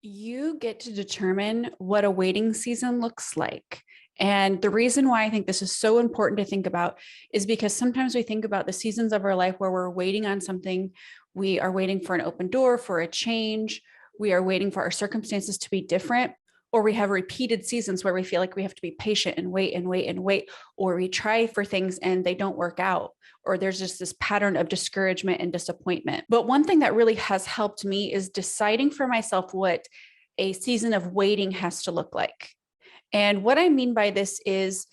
You get to determine what a waiting season looks like. And the reason why I think this is so important to think about is because sometimes we think about the seasons of our life where we're waiting on something. We are waiting for an open door, for a change. We are waiting for our circumstances to be different. Or we have repeated seasons where we feel like we have to be patient and wait and wait and wait, or we try for things and they don't work out, or there's just this pattern of discouragement and disappointment. But one thing that really has helped me is deciding for myself what a season of waiting has to look like. And what I mean by this is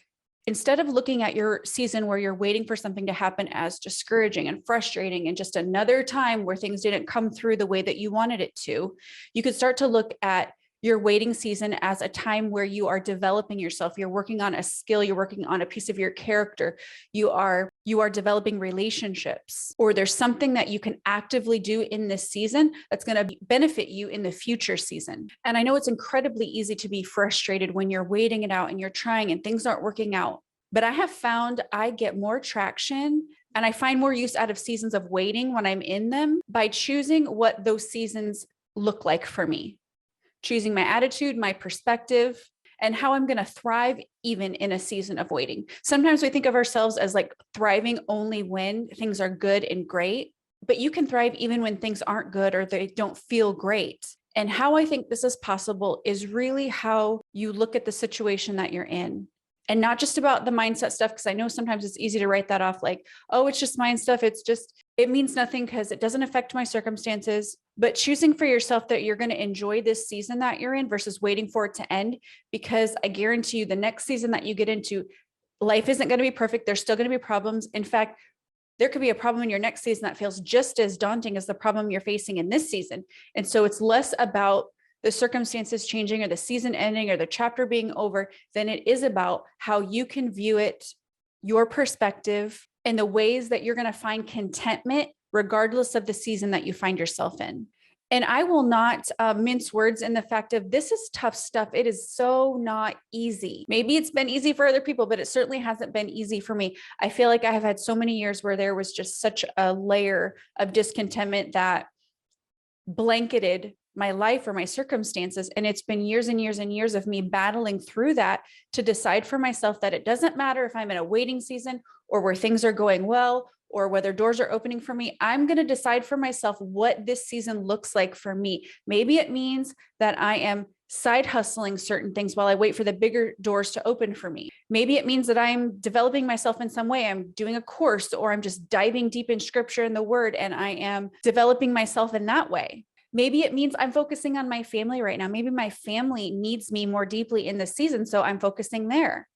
instead of looking at your season where you're waiting for something to happen as discouraging and frustrating and just another time where things didn't come through the way that you wanted it to, you could start to look at your waiting season as a time where you are developing yourself. You're working on a skill, you're working on a piece of your character, you are developing relationships, or there's something that you can actively do in this season that's going to benefit you in the future season. And I know it's incredibly easy to be frustrated when you're waiting it out and you're trying and things aren't working out. But I have found I get more traction and I find more use out of seasons of waiting when I'm in them by choosing what those seasons look like for me. Choosing my attitude, my perspective, and how I'm going to thrive even in a season of waiting. Sometimes we think of ourselves as like thriving only when things are good and great, but you can thrive even when things aren't good or they don't feel great. And how I think this is possible is really how you look at the situation that you're in. And not just about the mindset stuff, because I know sometimes it's easy to write that off like, oh, it's just mind stuff. It means nothing because it doesn't affect my circumstances. But choosing for yourself that you're going to enjoy this season that you're in versus waiting for it to end, because I guarantee you the next season that you get into, life isn't going to be perfect. There's still going to be problems. In fact, there could be a problem in your next season that feels just as daunting as the problem you're facing in this season. And so it's less about the circumstances changing or the season ending or the chapter being over than it is about how you can view it, your perspective, and the ways that you're going to find contentment regardless of the season that you find yourself in. And I will not mince words in the fact of this is tough stuff. It is so not easy. Maybe it's been easy for other people, but it certainly hasn't been easy for me. I feel like I have had so many years where there was just such a layer of discontentment that blanketed my life or my circumstances. And it's been years and years and years of me battling through that to decide for myself that it doesn't matter if I'm in a waiting season or where things are going well or whether doors are opening for me. I'm going to decide for myself what this season looks like for me. Maybe it means that I am side hustling certain things while I wait for the bigger doors to open for me. Maybe it means that I'm developing myself in some way. I'm doing a course or I'm just diving deep in scripture and the word and I am developing myself in that way. Maybe it means I'm focusing on my family right now. Maybe my family needs me more deeply in this season, so I'm focusing there.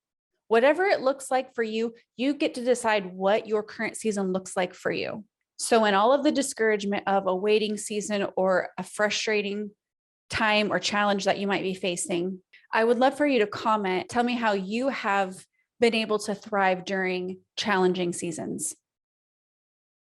Whatever it looks like for you, you get to decide what your current season looks like for you. So in all of the discouragement of a waiting season or a frustrating time or challenge that you might be facing, I would love for you to comment. Tell me how you have been able to thrive during challenging seasons.